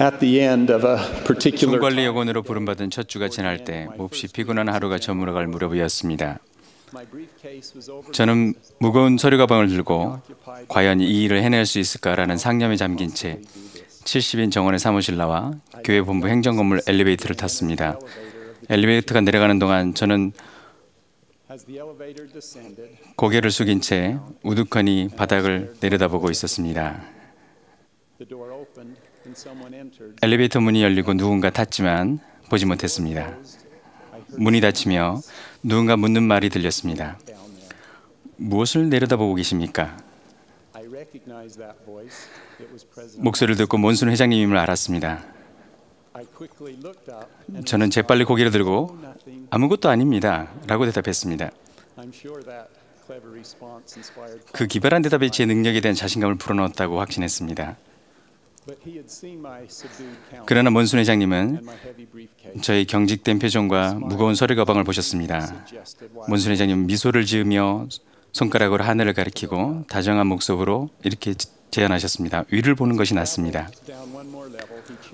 At the end of a particular 손관리 여건으로 부름받은 첫 주가 지날 때 몹시 피곤한 하루가 저물어갈 무렵이었습니다. 저는 무거운 서류 가방을 들고 과연 이 일을 해낼 수 있을까라는 상념에 잠긴 채 70인 정원의 사무실 나와 교회 본부 행정건물 엘리베이터를 탔습니다. 엘리베이터가 내려가는 동안 저는 고개를 숙인 채 우두커니 바닥을 내려다보고 있었습니다. 엘리베이터 문이 열리고 누군가 탔지만 보지 못했습니다. 문이 닫히며 누군가 묻는 말이 들렸습니다. 무엇을 내려다보고 계십니까? 목소리를 듣고 몬순 회장님임을 알았습니다. 저는 재빨리 고개를 들고 아무것도 아닙니다 라고 대답했습니다. 그 기발한 대답이 제 능력에 대한 자신감을 불어넣었다고 확신했습니다. 그러나 몬순 회장님은 저의 경직된 표정과 무거운 서류 가방을 보셨습니다. 몬순 회장님은 미소를 지으며 손가락으로 하늘을 가리키고 다정한 목소리로 이렇게 제안하셨습니다. 위를 보는 것이 낫습니다.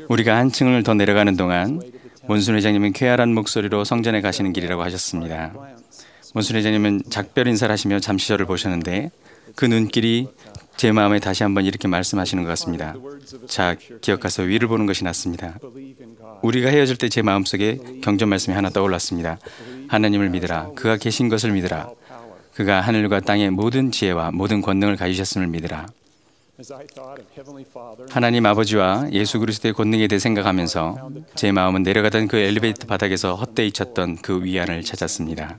우리가 한 층을 더 내려가는 동안 몬순 회장님은 쾌활한 목소리로 성전에 가시는 길이라고 하셨습니다. 몬순 회장님은 작별 인사를 하시며 잠시 저를 보셨는데 그 눈길이 제 마음에 다시 한번 이렇게 말씀하시는 것 같습니다. 자, 기억하세요. 위를 보는 것이 낫습니다. 우리가 헤어질 때 제 마음속에 경전 말씀이 하나 떠올랐습니다. 하나님을 믿으라. 그가 계신 것을 믿으라. 그가 하늘과 땅의 모든 지혜와 모든 권능을 가지셨음을 믿으라. 하나님 아버지와 예수 그리스도의 권능에 대해 생각하면서 제 마음은 내려가던 그 엘리베이터 바닥에서 헛되이 쳤던 그 위안을 찾았습니다.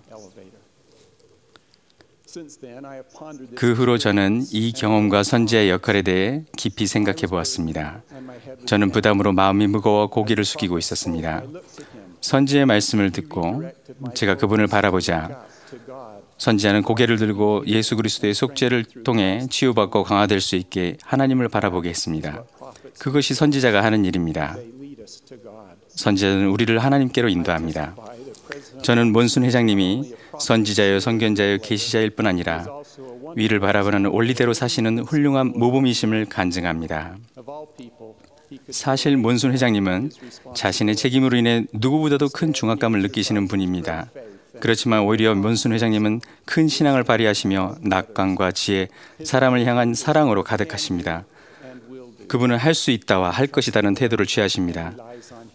그 후로 저는 이 경험과 선지자의 역할에 대해 깊이 생각해 보았습니다. 저는 부담으로 마음이 무거워 고개를 숙이고 있었습니다. 선지자의 말씀을 듣고 제가 그분을 바라보자 선지자는 고개를 들고 예수 그리스도의 속죄를 통해 치유받고 강화될 수 있게 하나님을 바라보게 했습니다. 그것이 선지자가 하는 일입니다. 선지자는 우리를 하나님께로 인도합니다. 저는 몬순 회장님이 선지자여 선견자여 계시자일 뿐 아니라 위를 바라보는 원리대로 사시는 훌륭한 모범이심을 간증합니다. 사실 몬순 회장님은 자신의 책임으로 인해 누구보다도 큰 중압감을 느끼시는 분입니다. 그렇지만 오히려 몬순 회장님은 큰 신앙을 발휘하시며 낙관과 지혜, 사람을 향한 사랑으로 가득하십니다. 그분은 할 수 있다와 할 것이다는 태도를 취하십니다.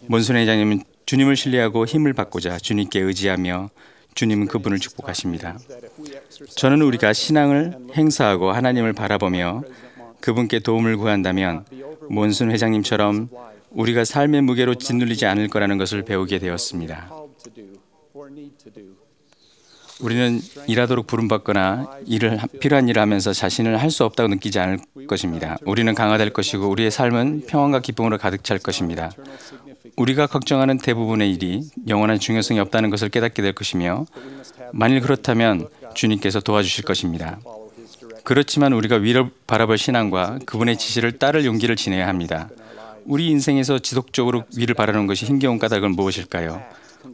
몬순 회장님은 주님을 신뢰하고 힘을 받고자 주님께 의지하며 주님은 그분을 축복하십니다. 저는 우리가 신앙을 행사하고 하나님을 바라보며 그분께 도움을 구한다면 몬순 회장님처럼 우리가 삶의 무게로 짓눌리지 않을 거라는 것을 배우게 되었습니다. 우리는 일하도록 부름받거나 필요한 일을 하면서 자신을 할 수 없다고 느끼지 않을 것입니다. 우리는 강화될 것이고 우리의 삶은 평안과 기쁨으로 가득 찰 것입니다. 우리가 걱정하는 대부분의 일이 영원한 중요성이 없다는 것을 깨닫게 될 것이며 만일 그렇다면 주님께서 도와주실 것입니다. 그렇지만 우리가 위를 바라볼 신앙과 그분의 지시를 따를 용기를 지녀야 합니다. 우리 인생에서 지속적으로 위를 바라는 것이 힘겨운 까닭은 무엇일까요?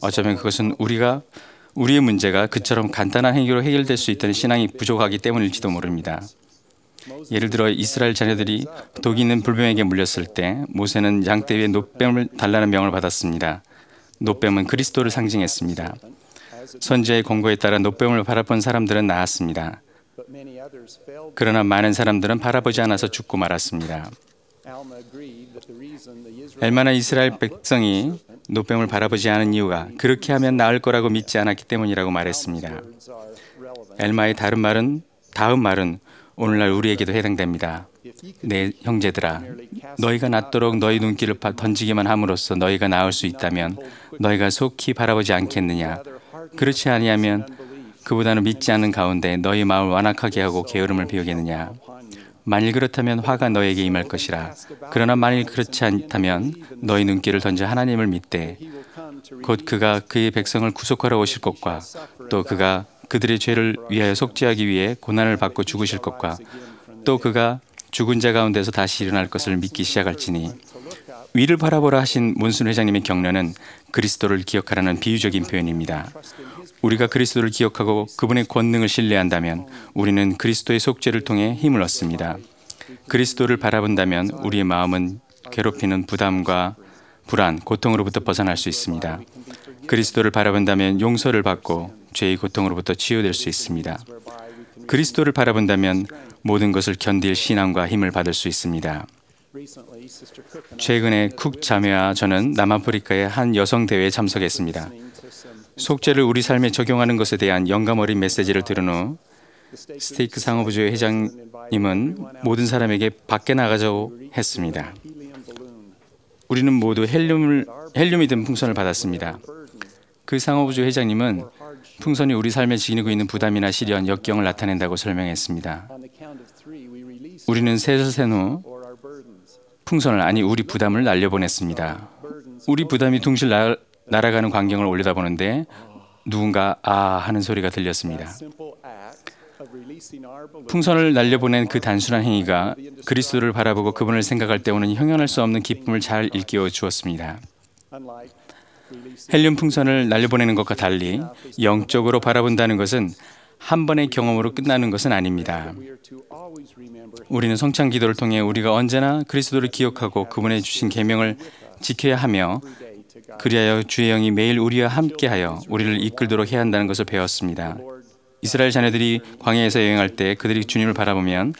어쩌면 그것은 우리의 문제가 그처럼 간단한 행위로 해결될 수 있다는 신앙이 부족하기 때문일지도 모릅니다. 예를 들어 이스라엘 자녀들이 독이 있는 불뱀에게 물렸을 때 모세는 양떼 위에 놋뱀을 달라는 명을 받았습니다. 놋뱀은 그리스도를 상징했습니다. 선지자의 권고에 따라 놋뱀을 바라본 사람들은 나았습니다. 그러나 많은 사람들은 바라보지 않아서 죽고 말았습니다. 엘마는 이스라엘 백성이 놋뱀을 바라보지 않은 이유가 그렇게 하면 나을 거라고 믿지 않았기 때문이라고 말했습니다. 엘마의 다음 말은 오늘날 우리에게도 해당됩니다. 내 형제들아, 너희가 낫도록 너희 눈길을 던지기만 함으로써 너희가 나을 수 있다면 너희가 속히 바라보지 않겠느냐. 그렇지 아니하면 그보다는 믿지 않는 가운데 너희 마음을 완악하게 하고 게으름을 피우겠느냐. 만일 그렇다면 화가 너에게 임할 것이라. 그러나 만일 그렇지 않다면 너희 눈길을 던져 하나님을 믿되 곧 그가 그의 백성을 구속하러 오실 것과 또 그가 그들의 죄를 위하여 속죄하기 위해 고난을 받고 죽으실 것과 또 그가 죽은 자 가운데서 다시 일어날 것을 믿기 시작할지니. 위를 바라보라 하신 몬순 회장님의 격려는 그리스도를 기억하라는 비유적인 표현입니다. 우리가 그리스도를 기억하고 그분의 권능을 신뢰한다면 우리는 그리스도의 속죄를 통해 힘을 얻습니다. 그리스도를 바라본다면 우리의 마음은 괴롭히는 부담과 불안, 고통으로부터 벗어날 수 있습니다. 그리스도를 바라본다면 용서를 받고 죄의 고통으로부터 치유될 수 있습니다. 그리스도를 바라본다면 모든 것을 견딜 신앙과 힘을 받을 수 있습니다. 최근에 쿡 자매와 저는 남아프리카의 한 여성 대회에 참석했습니다. 속죄를 우리 삶에 적용하는 것에 대한 영감 어린 메시지를 들은 후 스테이크 상업부조회 회장님은 모든 사람에게 밖에 나가자고 했습니다. 우리는 모두 헬륨이 든 풍선을 받았습니다. 그 상업부조 회장님은 풍선이 우리 삶에 지니고 있는 부담이나 시련, 역경을 나타낸다고 설명했습니다. 우리는 셋을 센 후 풍선을, 아니 우리 부담을 날려보냈습니다. 우리 부담이 둥실 날아가는 광경을 올려다보는데 누군가 아 하는 소리가 들렸습니다. 풍선을 날려보낸 그 단순한 행위가 그리스도를 바라보고 그분을 생각할 때 오는 형용할 수 없는 기쁨을 잘 일깨워 주었습니다. 헬륨 풍선을 날려보내는 것과 달리 영적으로 바라본다는 것은 한 번의 경험으로 끝나는 것은 아닙니다. 우리는 성찬 기도를 통해 우리가 언제나 그리스도를 기억하고 그분의 주신 계명을 지켜야 하며 그리하여 주의 영이 매일 우리와 함께하여 우리를 이끌도록 해야 한다는 것을 배웠습니다. 이스라엘 자녀들이 광야에서 여행할 때 그들이 주님을 바라보면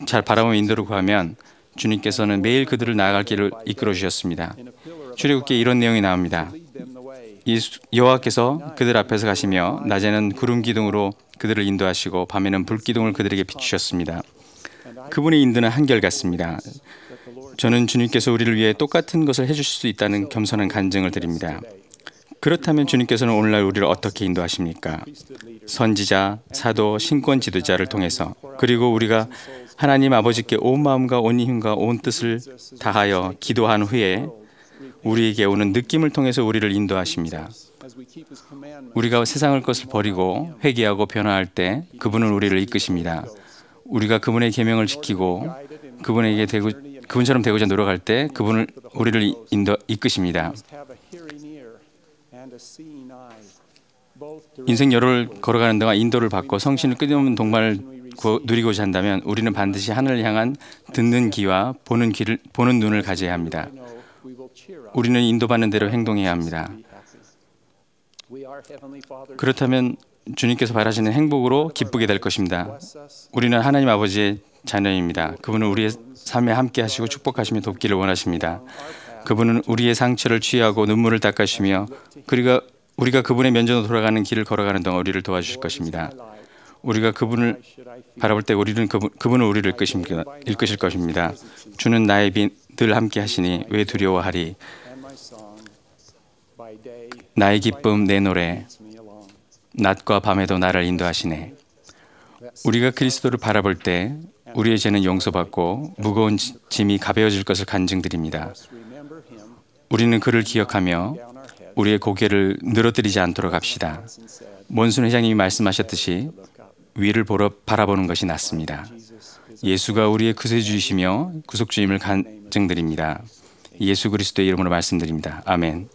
잘 바라보며 인도를 구하면 주님께서는 매일 그들을 나아갈 길을 이끌어 주셨습니다. 출애굽기에 이런 내용이 나옵니다. 여호와께서 그들 앞에서 가시며 낮에는 구름 기둥으로 그들을 인도하시고 밤에는 불 기둥을 그들에게 비추셨습니다. 그분의 인도는 한결같습니다. 저는 주님께서 우리를 위해 똑같은 것을 해주실 수 있다는 겸손한 간증을 드립니다. 그렇다면 주님께서는 오늘날 우리를 어떻게 인도하십니까? 선지자, 사도, 신권 지도자를 통해서, 그리고 우리가 하나님 아버지께 온 마음과 온 힘과 온 뜻을 다하여 기도한 후에 우리에게 오는 느낌을 통해서 우리를 인도하십니다. 우리가 세상의 것을 버리고 회개하고 변화할 때 그분은 우리를 이끄십니다. 우리가 그분의 계명을 지키고 그분처럼 되고자 노력할 때 그분은 우리를 이끄십니다. 인생 여로를 걸어가는 동안 인도를 받고 성신을 끊임없는 동반을 누리고자 한다면 우리는 반드시 하늘을 향한 듣는 귀와 보는 눈을 가져야 합니다. 우리는 인도받는 대로 행동해야 합니다. 그렇다면 주님께서 바라시는 행복으로 기쁘게 될 것입니다. 우리는 하나님 아버지의 자녀입니다. 그분은 우리의 삶에 함께 하시고 축복하시며 돕기를 원하십니다. 그분은 우리의 상처를 치유하고 눈물을 닦아주시며 우리가 그분의 면전으로 돌아가는 길을 걸어가는 동안 우리를 도와주실 것입니다. 우리가 그분을 바라볼 때 그분은 우리를 이끄실 것입니다. 주는 나의 빛 늘 함께 하시니 왜 두려워하리. 나의 기쁨 내 노래 낮과 밤에도 나를 인도하시네. 우리가 그리스도를 바라볼 때 우리의 죄는 용서받고 무거운 짐이 가벼워질 것을 간증드립니다. 우리는 그를 기억하며 우리의 고개를 늘어뜨리지 않도록 합시다. 몬순 회장님이 말씀하셨듯이 위를 바라보는 것이 낫습니다. 예수가 우리의 구세주이시며 구속주임을 간증드립니다. 예수 그리스도의 이름으로 말씀드립니다. 아멘.